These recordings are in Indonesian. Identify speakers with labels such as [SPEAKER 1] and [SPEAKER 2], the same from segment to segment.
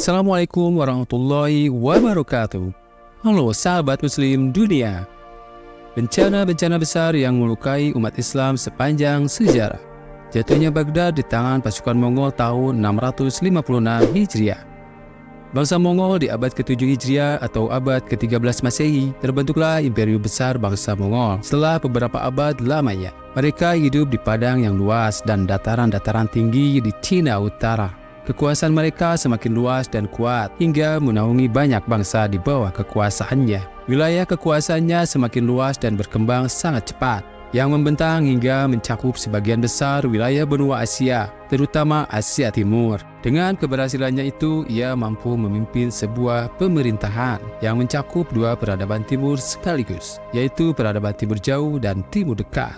[SPEAKER 1] Assalamualaikum warahmatullahi wabarakatuh. Halo sahabat muslim dunia. Bencana-bencana besar yang melukai umat Islam sepanjang sejarah. Jatuhnya Baghdad di tangan pasukan Mongol tahun 656 Hijriah. Bangsa Mongol di abad ke-7 Hijriah atau abad ke-13 Masehi, terbentuklah imperium besar bangsa Mongol. Setelah beberapa abad lamanya, mereka hidup di padang yang luas dan dataran-dataran tinggi di Cina Utara. Kekuasaan mereka semakin luas dan kuat hingga menaungi banyak bangsa di bawah kekuasaannya. Wilayah kekuasaannya semakin luas dan berkembang sangat cepat, yang membentang hingga mencakup sebagian besar wilayah benua Asia, terutama Asia Timur. Dengan keberhasilannya itu, ia mampu memimpin sebuah pemerintahan yang mencakup dua peradaban timur sekaligus, yaitu peradaban timur jauh dan timur dekat.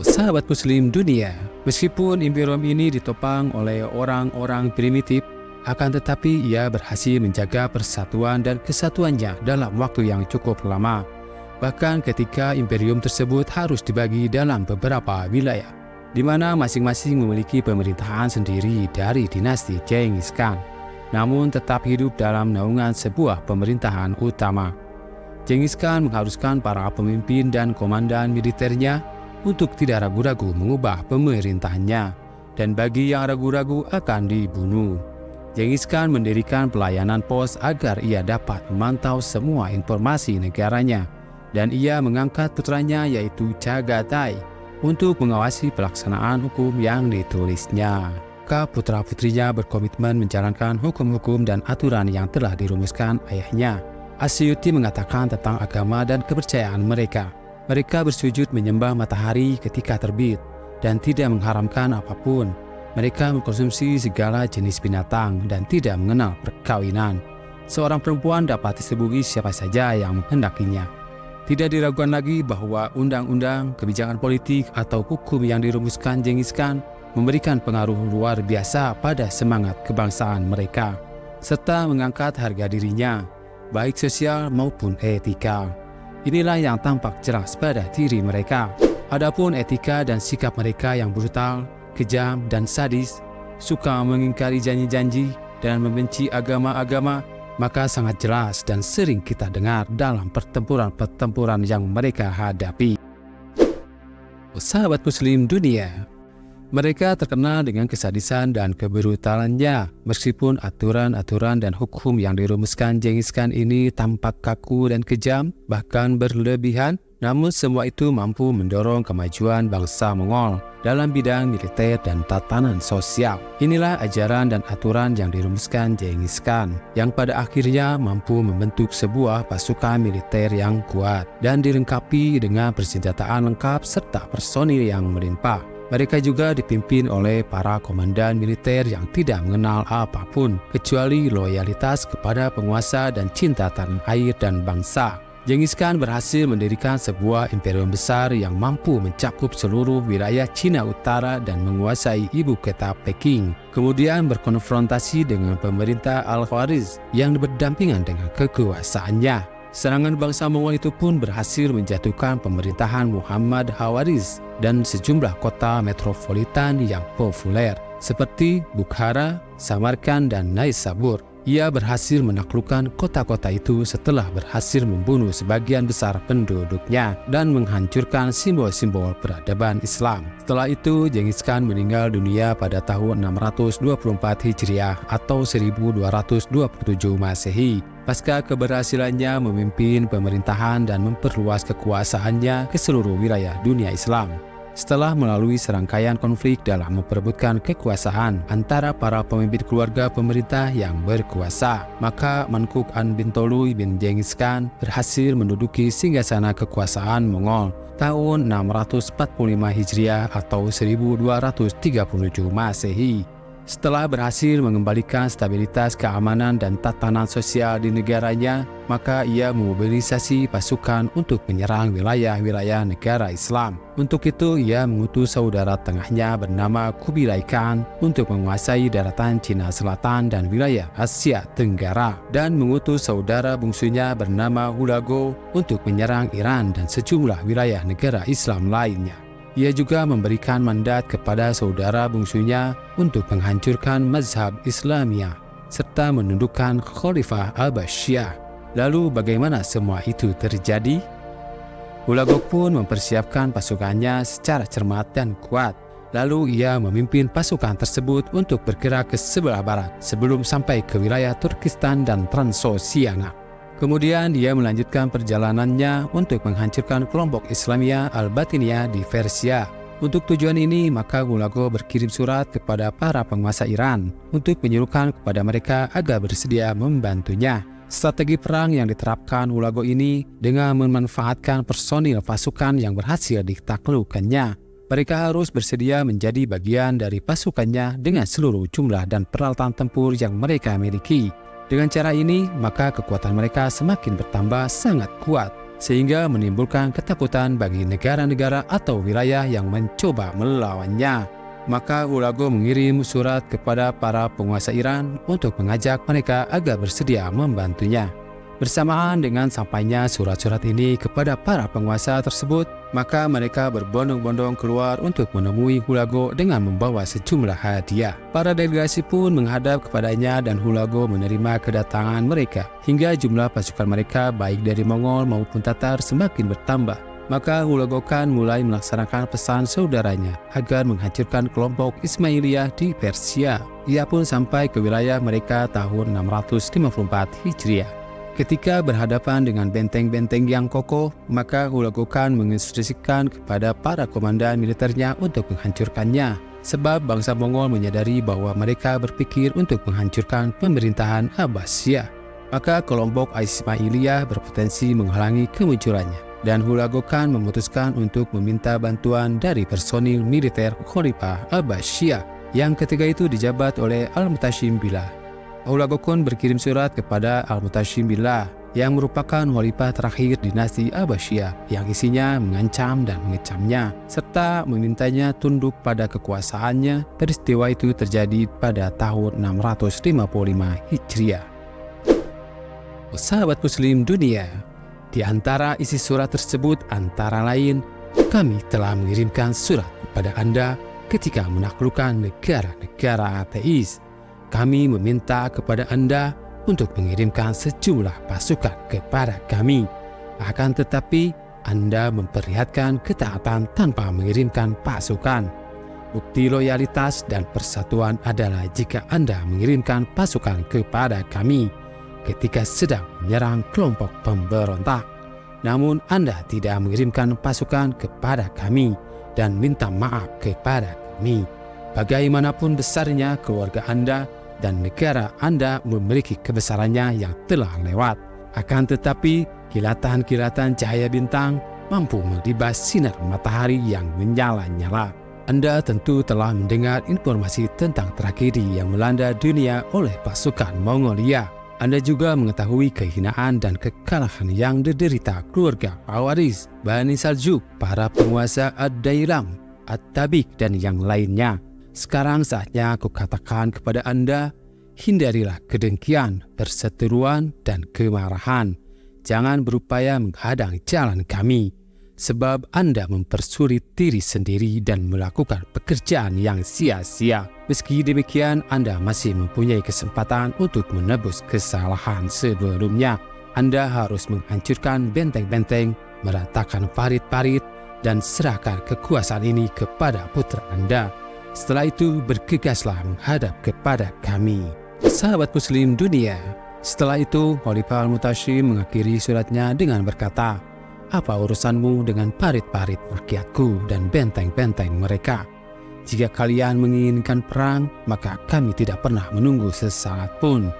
[SPEAKER 1] Sahabat muslim dunia, meskipun imperium ini ditopang oleh orang-orang primitif, akan tetapi ia berhasil menjaga persatuan dan kesatuannya dalam waktu yang cukup lama. Bahkan ketika imperium tersebut harus dibagi dalam beberapa wilayah, di mana masing-masing memiliki pemerintahan sendiri dari dinasti Genghis Khan, namun tetap hidup dalam naungan sebuah pemerintahan utama. Genghis Khan mengharuskan para pemimpin dan komandan militernya untuk tidak ragu-ragu mengubah pemerintahannya, dan bagi yang ragu-ragu akan dibunuh. Genghis Khan mendirikan pelayanan pos agar ia dapat memantau semua informasi negaranya, dan ia mengangkat putranya yaitu Chagatai untuk mengawasi pelaksanaan hukum yang ditulisnya. Maka putra-putrinya berkomitmen menjalankan hukum-hukum dan aturan yang telah dirumuskan ayahnya. Asyuti mengatakan tentang agama dan kepercayaan mereka. Mereka bersujud menyembah matahari ketika terbit dan tidak mengharamkan apapun. Mereka mengkonsumsi segala jenis binatang dan tidak mengenal perkawinan. Seorang perempuan dapat disebuhi siapa saja yang menghendakinya. Tidak diragukan lagi bahwa undang-undang, kebijakan politik atau hukum yang dirumuskan Genghis Khan memberikan pengaruh luar biasa pada semangat kebangsaan mereka, serta mengangkat harga dirinya, baik sosial maupun etika. Inilah yang tampak jelas pada diri mereka. Adapun etika dan sikap mereka yang brutal, kejam, dan sadis, suka mengingkari janji-janji dan membenci agama-agama, maka sangat jelas dan sering kita dengar dalam pertempuran-pertempuran yang mereka hadapi. Sahabat muslim dunia, mereka terkenal dengan kesadisan dan kebrutalannya. Meskipun aturan-aturan dan hukum yang dirumuskan Genghis Khan ini tampak kaku dan kejam, bahkan berlebihan, namun semua itu mampu mendorong kemajuan bangsa Mongol dalam bidang militer dan tatanan sosial. Inilah ajaran dan aturan yang dirumuskan Genghis Khan, yang pada akhirnya mampu membentuk sebuah pasukan militer yang kuat dan dilengkapi dengan persenjataan lengkap serta personil yang melimpah. Mereka juga dipimpin oleh para komandan militer yang tidak mengenal apapun kecuali loyalitas kepada penguasa dan cinta tanah air dan bangsa. Genghis Khan berhasil mendirikan sebuah imperium besar yang mampu mencakup seluruh wilayah Cina Utara dan menguasai ibu kota Peking. Kemudian berkonfrontasi dengan pemerintah Al-Khwarizm yang berdampingan dengan kekuasaannya. Serangan bangsa Mongol itu pun berhasil menjatuhkan pemerintahan Muhammad Khawarizm dan sejumlah kota metropolitan yang populer seperti Bukhara, Samarkand, dan Naisabur. Ia berhasil menaklukkan kota-kota itu setelah berhasil membunuh sebagian besar penduduknya dan menghancurkan simbol-simbol peradaban Islam. Setelah itu, Genghis Khan meninggal dunia pada tahun 624 Hijriah atau 1227 Masehi. Pasca keberhasilannya memimpin pemerintahan dan memperluas kekuasaannya ke seluruh wilayah dunia Islam. Setelah melalui serangkaian konflik dalam memperebutkan kekuasaan antara para pemimpin keluarga pemerintah yang berkuasa, maka Mangkuk An bin Toluy bin Genghis Khan berhasil menduduki singgasana kekuasaan Mongol tahun 645 Hijriah atau 1237 Masehi. Setelah berhasil mengembalikan stabilitas keamanan dan tatanan sosial di negaranya, maka ia memobilisasi pasukan untuk menyerang wilayah-wilayah negara Islam. Untuk itu, ia mengutus saudara tengahnya bernama Kubilai Khan untuk menguasai daratan Cina Selatan dan wilayah Asia Tenggara, dan mengutus saudara bungsunya bernama Hulagu untuk menyerang Iran dan sejumlah wilayah negara Islam lainnya. Ia juga memberikan mandat kepada saudara bungsunya untuk menghancurkan mazhab Islamiyah serta menundukkan Khalifah Abbasiyah. Lalu bagaimana semua itu terjadi? Hulagu pun mempersiapkan pasukannya secara cermat dan kuat. Lalu ia memimpin pasukan tersebut untuk bergerak ke sebelah barat sebelum sampai ke wilayah Turkistan dan Transoxiana. Kemudian dia melanjutkan perjalanannya untuk menghancurkan kelompok Islamiyah Al-Batiniyah di Persia. Untuk tujuan ini, maka Hulagu berkirim surat kepada para penguasa Iran untuk menyuruhkan kepada mereka agar bersedia membantunya. Strategi perang yang diterapkan Hulagu ini dengan memanfaatkan personil pasukan yang berhasil ditaklukkannya. Mereka harus bersedia menjadi bagian dari pasukannya dengan seluruh jumlah dan peralatan tempur yang mereka miliki. Dengan cara ini, maka kekuatan mereka semakin bertambah sangat kuat, sehingga menimbulkan ketakutan bagi negara-negara atau wilayah yang mencoba melawannya. Maka Hulagu mengirim surat kepada para penguasa Iran untuk mengajak mereka agar bersedia membantunya. Bersamaan dengan sampainya surat-surat ini kepada para penguasa tersebut, maka mereka berbondong-bondong keluar untuk menemui Hulagu dengan membawa sejumlah hadiah. Para delegasi pun menghadap kepadanya dan Hulagu menerima kedatangan mereka, hingga jumlah pasukan mereka baik dari Mongol maupun Tatar semakin bertambah. Maka Hulagu Khan mulai melaksanakan pesan saudaranya agar menghancurkan kelompok Ismailiyah di Persia. Ia pun sampai ke wilayah mereka tahun 654 Hijriah. Ketika berhadapan dengan benteng-benteng yang kokoh, maka Hulagu Khan menginstruksikan kepada para komandan militernya untuk menghancurkannya. Sebab bangsa Mongol menyadari bahwa mereka berpikir untuk menghancurkan pemerintahan Abbasiyah. Maka kelompok Ismailiyah berpotensi menghalangi kemunculannya. Dan Hulagu Khan memutuskan untuk meminta bantuan dari personil militer Khalifah Abbasiyah yang ketika itu dijabat oleh Al-Mutashim Billah. Hulagu Khan berkirim surat kepada Al-Mutashim Billah yang merupakan khalifah terakhir dinasti Abbasiyah yang isinya mengancam dan mengecamnya serta memintanya tunduk pada kekuasaannya. Peristiwa itu terjadi pada tahun 655 Hijriah. Sahabat Muslim dunia, di antara isi surat tersebut antara lain, kami telah mengirimkan surat kepada Anda ketika menaklukkan negara-negara ateis. Kami meminta kepada Anda untuk mengirimkan sejumlah pasukan kepada kami. Akan tetapi, Anda memperlihatkan ketaatan tanpa mengirimkan pasukan. Bukti loyalitas dan persatuan adalah jika Anda mengirimkan pasukan kepada kami ketika sedang menyerang kelompok pemberontak. Namun Anda tidak mengirimkan pasukan kepada kami dan minta maaf kepada kami. Bagaimanapun besarnya keluarga Anda dan negara Anda memiliki kebesarannya yang telah lewat. Akan tetapi, kilatan-kilatan cahaya bintang mampu melibas sinar matahari yang menyala-nyala. Anda tentu telah mendengar informasi tentang tragedi yang melanda dunia oleh pasukan Mongolia. Anda juga mengetahui kehinaan dan kekalahan yang diderita keluarga Awaris, Bani Saljuk, para penguasa Ad-Dailam, At-Tabik, dan yang lainnya. Sekarang saatnya aku katakan kepada Anda, hindarilah kedengkian, perseteruan, dan kemarahan. Jangan berupaya menghadang jalan kami, sebab Anda mempersulit diri sendiri dan melakukan pekerjaan yang sia-sia. Meski demikian, Anda masih mempunyai kesempatan untuk menebus kesalahan sebelumnya. Anda harus menghancurkan benteng-benteng, meratakan parit-parit, dan serahkan kekuasaan ini kepada putra Anda. Setelah itu bergegaslah menghadap kepada kami. Sahabat Muslim dunia, setelah itu Khalifah Al-Mutashim mengakhiri suratnya dengan berkata, apa urusanmu dengan parit-parit rakyatku dan benteng-benteng mereka? Jika kalian menginginkan perang, maka kami tidak pernah menunggu sesaat pun.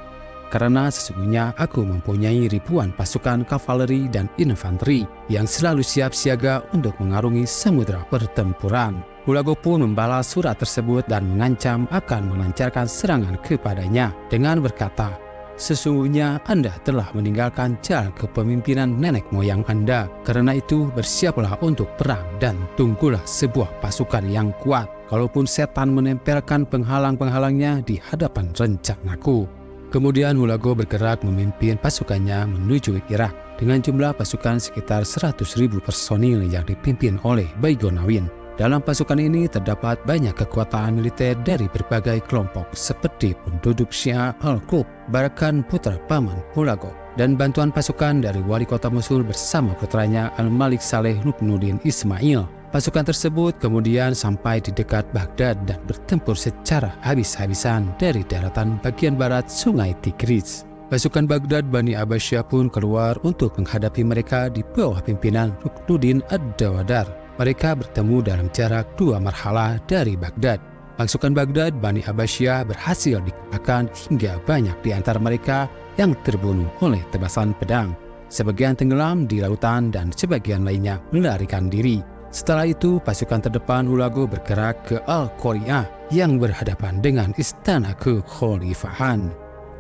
[SPEAKER 1] Karena sesungguhnya aku mempunyai ribuan pasukan kavaleri dan infanteri yang selalu siap siaga untuk mengarungi samudera pertempuran. Hulagu pun membalas surat tersebut dan mengancam akan melancarkan serangan kepadanya dengan berkata, sesungguhnya Anda telah meninggalkan jalan kepemimpinan nenek moyang Anda. Karena itu bersiaplah untuk perang dan tunggulah sebuah pasukan yang kuat. Kalaupun setan menempelkan penghalang-penghalangnya di hadapan rencanaku. Kemudian Hulagu bergerak memimpin pasukannya menuju Irak dengan jumlah pasukan sekitar 100.000 personil yang dipimpin oleh Baigonawin. Dalam pasukan ini terdapat banyak kekuatan militer dari berbagai kelompok seperti penduduk Syiah Al-Qub, Barakan putra paman Hulagu, dan bantuan pasukan dari wali kota Mosul bersama putranya Al-Malik Saleh Ruknuddin Ismail. Pasukan tersebut kemudian sampai di dekat Baghdad dan bertempur secara habis-habisan dari daratan bagian barat Sungai Tigris. Pasukan Baghdad Bani Abbasiyah pun keluar untuk menghadapi mereka di bawah pimpinan Ruknuddin Ad-Dawadar. Mereka bertemu dalam jarak 2 marhalah dari Baghdad. Pasukan Baghdad Bani Abbasiyah berhasil dikalahkan hingga banyak di antara mereka yang terbunuh oleh tebasan pedang. Sebagian tenggelam di lautan dan sebagian lainnya melarikan diri. Setelah itu, pasukan terdepan Hulagu bergerak ke Al-Qari'ah yang berhadapan dengan istana kekhalifahan.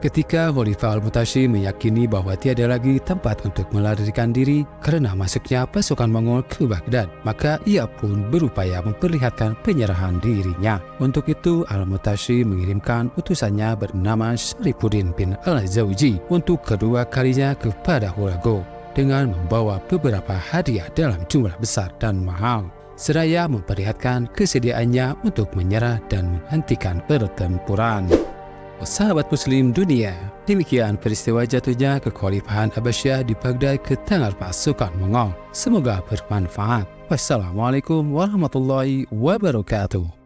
[SPEAKER 1] Ketika Khalifah Al-Mutasim meyakini bahwa tiada lagi tempat untuk melarikan diri karena masuknya pasukan Mongol ke Baghdad, maka ia pun berupaya memperlihatkan penyerahan dirinya. Untuk itu, Al-Mutasim mengirimkan utusannya bernama Syarifuddin bin Al-Zawji untuk kedua kalinya kepada Hulagu dengan membawa beberapa hadiah dalam jumlah besar dan mahal, seraya memperlihatkan kesediaannya untuk menyerah dan menghentikan pertempuran. Sahabat Muslim dunia, demikian peristiwa jatuhnya kekhalifahan Abbasiyah di Baghdad ke tangan pasukan Mongol. Semoga bermanfaat. Wassalamualaikum warahmatullahi wabarakatuh.